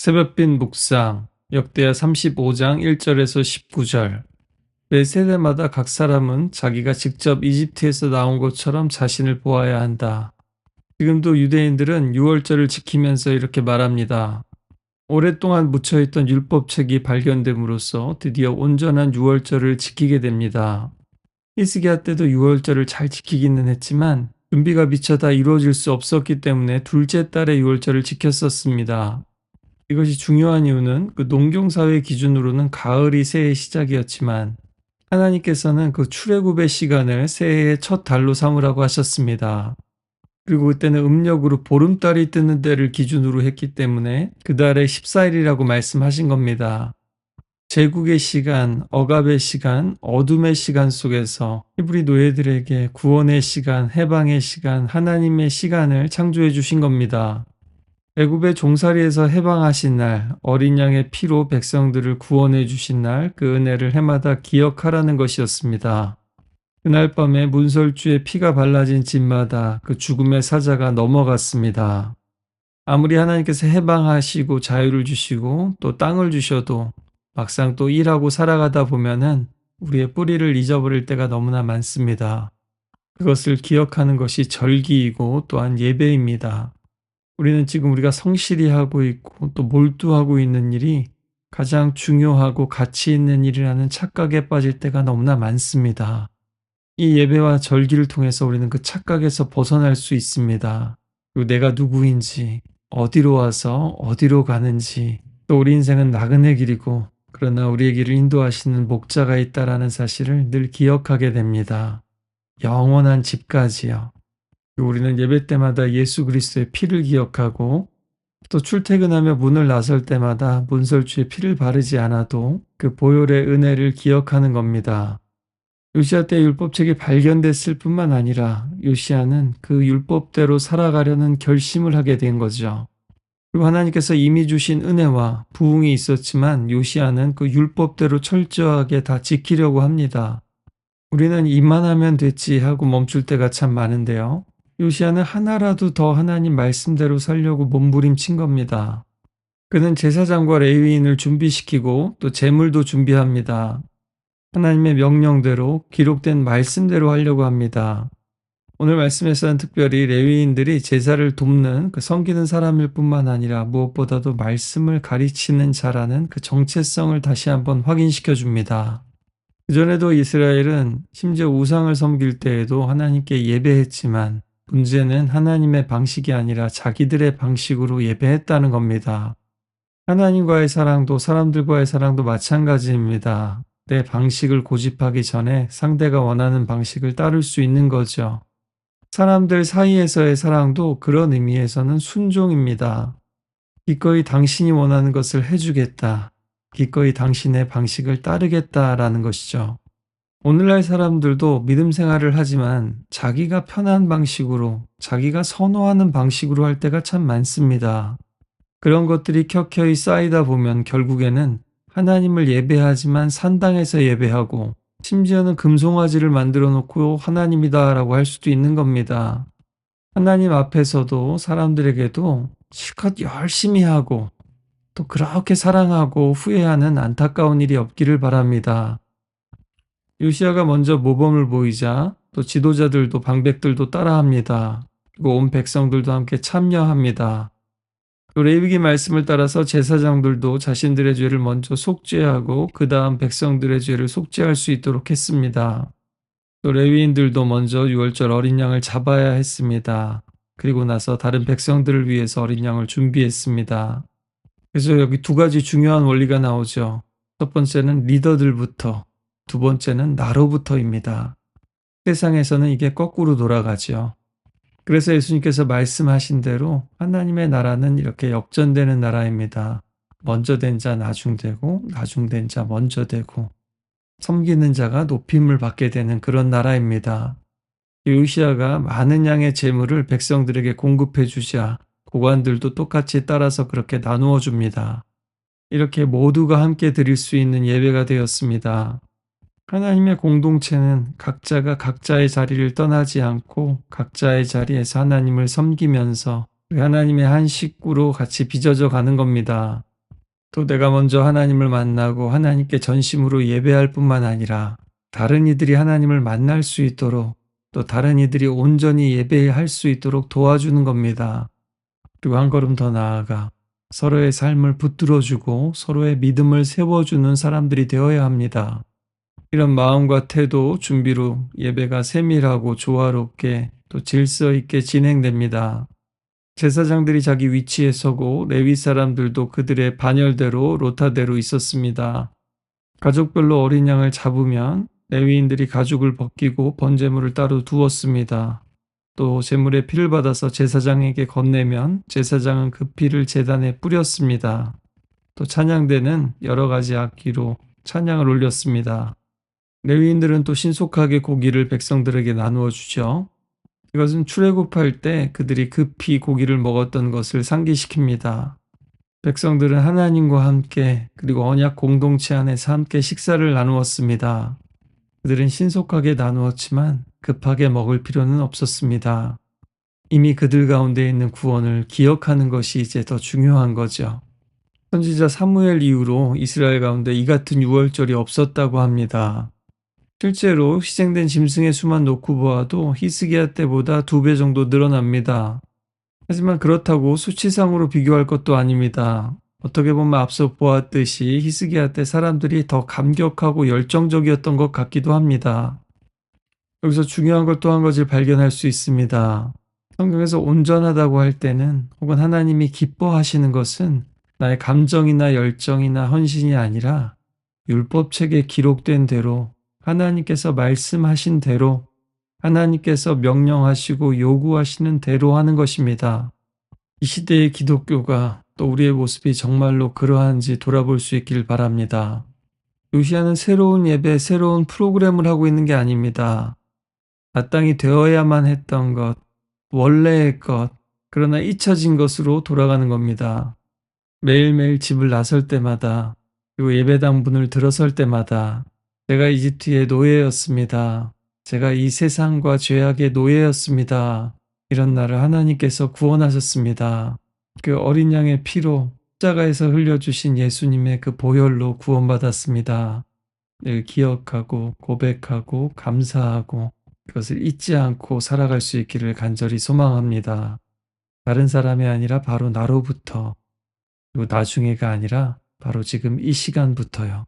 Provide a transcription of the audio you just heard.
새벽빛 묵상 역대하 35장 1절에서 19절. 매 세대마다 각 사람은 자기가 직접 이집트에서 나온 것처럼 자신을 보아야 한다. 지금도 유대인들은 유월절을 지키면서 이렇게 말합니다. 오랫동안 묻혀있던 율법책이 발견됨으로써 드디어 온전한 유월절을 지키게 됩니다. 히스기야 때도 유월절을 잘 지키기는 했지만 준비가 미처 다 이루어질 수 없었기 때문에 둘째 달에 유월절을 지켰었습니다. 이것이 중요한 이유는 그 농경사회 기준으로는 가을이 새해의 시작이었지만 하나님께서는 그 출애굽의 시간을 새해의 첫 달로 삼으라고 하셨습니다. 그리고 그때는 음력으로 보름달이 뜨는 때를 기준으로 했기 때문에 그 달에 14일이라고 말씀하신 겁니다. 제국의 시간, 억압의 시간, 어둠의 시간 속에서 히브리 노예들에게 구원의 시간, 해방의 시간, 하나님의 시간을 창조해 주신 겁니다. 애굽의 종살이에서 해방하신 날, 어린 양의 피로 백성들을 구원해 주신 날, 그 은혜를 해마다 기억하라는 것이었습니다. 그날 밤에 문설주의 피가 발라진 집마다 그 죽음의 사자가 넘어갔습니다. 아무리 하나님께서 해방하시고 자유를 주시고 또 땅을 주셔도 막상 또 일하고 살아가다 보면은 우리의 뿌리를 잊어버릴 때가 너무나 많습니다. 그것을 기억하는 것이 절기이고 또한 예배입니다. 우리는 지금 우리가 성실히 하고 있고 또 몰두하고 있는 일이 가장 중요하고 가치 있는 일이라는 착각에 빠질 때가 너무나 많습니다. 이 예배와 절기를 통해서 우리는 그 착각에서 벗어날 수 있습니다. 그리고 내가 누구인지, 어디로 와서 어디로 가는지, 또 우리 인생은 나그네 길이고 그러나 우리의 길을 인도하시는 목자가 있다라는 사실을 늘 기억하게 됩니다. 영원한 집까지요. 우리는 예배 때마다 예수 그리스도의 피를 기억하고 또 출퇴근하며 문을 나설 때마다 문설주의 피를 바르지 않아도 그 보혈의 은혜를 기억하는 겁니다. 요시야 때 율법책이 발견됐을 뿐만 아니라 요시야는 그 율법대로 살아가려는 결심을 하게 된 거죠. 그리고 하나님께서 이미 주신 은혜와 부흥이 있었지만 요시야는 그 율법대로 철저하게 다 지키려고 합니다. 우리는 이만하면 됐지 하고 멈출 때가 참 많은데요. 요시야는 하나라도 더 하나님 말씀대로 살려고 몸부림친 겁니다. 그는 제사장과 레위인을 준비시키고 또 제물도 준비합니다. 하나님의 명령대로 기록된 말씀대로 하려고 합니다. 오늘 말씀에서는 특별히 레위인들이 제사를 돕는 그 섬기는 사람일 뿐만 아니라 무엇보다도 말씀을 가르치는 자라는 그 정체성을 다시 한번 확인시켜 줍니다. 그전에도 이스라엘은 심지어 우상을 섬길 때에도 하나님께 예배했지만 문제는 하나님의 방식이 아니라 자기들의 방식으로 예배했다는 겁니다. 하나님과의 사랑도 사람들과의 사랑도 마찬가지입니다. 내 방식을 고집하기 전에 상대가 원하는 방식을 따를 수 있는 거죠. 사람들 사이에서의 사랑도 그런 의미에서는 순종입니다. 기꺼이 당신이 원하는 것을 해주겠다. 기꺼이 당신의 방식을 따르겠다라는 것이죠. 오늘날 사람들도 믿음 생활을 하지만 자기가 편한 방식으로, 자기가 선호하는 방식으로 할 때가 참 많습니다. 그런 것들이 켜켜이 쌓이다 보면 결국에는 하나님을 예배하지만 산당에서 예배하고 심지어는 금송아지를 만들어 놓고 하나님이다라고 할 수도 있는 겁니다. 하나님 앞에서도 사람들에게도 실컷 열심히 하고 또 그렇게 사랑하고 후회하는 안타까운 일이 없기를 바랍니다. 요시야가 먼저 모범을 보이자 또 지도자들도 방백들도 따라합니다. 그리고 온 백성들도 함께 참여합니다. 또 레위기 말씀을 따라서 제사장들도 자신들의 죄를 먼저 속죄하고 그 다음 백성들의 죄를 속죄할 수 있도록 했습니다. 또 레위인들도 먼저 유월절 어린 양을 잡아야 했습니다. 그리고 나서 다른 백성들을 위해서 어린 양을 준비했습니다. 그래서 여기 두 가지 중요한 원리가 나오죠. 첫 번째는 리더들부터, 두 번째는 나로부터입니다. 세상에서는 이게 거꾸로 돌아가죠. 그래서 예수님께서 말씀하신 대로 하나님의 나라는 이렇게 역전되는 나라입니다. 먼저 된 자 나중되고 나중된 자 먼저 되고 섬기는 자가 높임을 받게 되는 그런 나라입니다. 요시야가 많은 양의 재물을 백성들에게 공급해 주자 고관들도 똑같이 따라서 그렇게 나누어 줍니다. 이렇게 모두가 함께 드릴 수 있는 예배가 되었습니다. 하나님의 공동체는 각자가 각자의 자리를 떠나지 않고 각자의 자리에서 하나님을 섬기면서 하나님의 한 식구로 같이 빚어져 가는 겁니다. 또 내가 먼저 하나님을 만나고 하나님께 전심으로 예배할 뿐만 아니라 다른 이들이 하나님을 만날 수 있도록 또 다른 이들이 온전히 예배할 수 있도록 도와주는 겁니다. 그리고 한 걸음 더 나아가 서로의 삶을 붙들어주고 서로의 믿음을 세워주는 사람들이 되어야 합니다. 이런 마음과 태도, 준비로 예배가 세밀하고 조화롭게 또 질서 있게 진행됩니다. 제사장들이 자기 위치에 서고 레위 사람들도 그들의 반열대로 로타대로 있었습니다. 가족별로 어린 양을 잡으면 레위인들이 가죽을 벗기고 번제물을 따로 두었습니다. 또 제물의 피를 받아서 제사장에게 건네면 제사장은 그 피를 제단에 뿌렸습니다. 또 찬양대는 여러 가지 악기로 찬양을 올렸습니다. 레위인들은 또 신속하게 고기를 백성들에게 나누어 주죠. 이것은 출애굽할 때 그들이 급히 고기를 먹었던 것을 상기시킵니다. 백성들은 하나님과 함께 그리고 언약 공동체 안에서 함께 식사를 나누었습니다. 그들은 신속하게 나누었지만 급하게 먹을 필요는 없었습니다. 이미 그들 가운데 있는 구원을 기억하는 것이 이제 더 중요한 거죠. 선지자 사무엘 이후로 이스라엘 가운데 이 같은 유월절이 없었다고 합니다. 실제로 희생된 짐승의 수만 놓고 보아도 히스기야 때보다 2배 정도 늘어납니다. 하지만 그렇다고 수치상으로 비교할 것도 아닙니다. 어떻게 보면 앞서 보았듯이 히스기야 때 사람들이 더 감격하고 열정적이었던 것 같기도 합니다. 여기서 중요한 걸 또 한 가지 발견할 수 있습니다. 성경에서 온전하다고 할 때는 혹은 하나님이 기뻐하시는 것은 나의 감정이나 열정이나 헌신이 아니라 율법책에 기록된 대로 하나님께서 말씀하신 대로 하나님께서 명령하시고 요구하시는 대로 하는 것입니다. 이 시대의 기독교가 또 우리의 모습이 정말로 그러한지 돌아볼 수 있길 바랍니다. 요시아는 새로운 예배, 새로운 프로그램을 하고 있는 게 아닙니다. 마땅히 되어야만 했던 것, 원래의 것, 그러나 잊혀진 것으로 돌아가는 겁니다. 매일매일 집을 나설 때마다 그리고 예배당 문을 들어설 때마다 제가 이집트의 노예였습니다. 제가 이 세상과 죄악의 노예였습니다. 이런 나를 하나님께서 구원하셨습니다. 그 어린 양의 피로 십자가에서 흘려주신 예수님의 그 보혈로 구원받았습니다. 늘 기억하고 고백하고 감사하고 그것을 잊지 않고 살아갈 수 있기를 간절히 소망합니다. 다른 사람이 아니라 바로 나로부터 그리고 나중에가 아니라 바로 지금 이 시간부터요.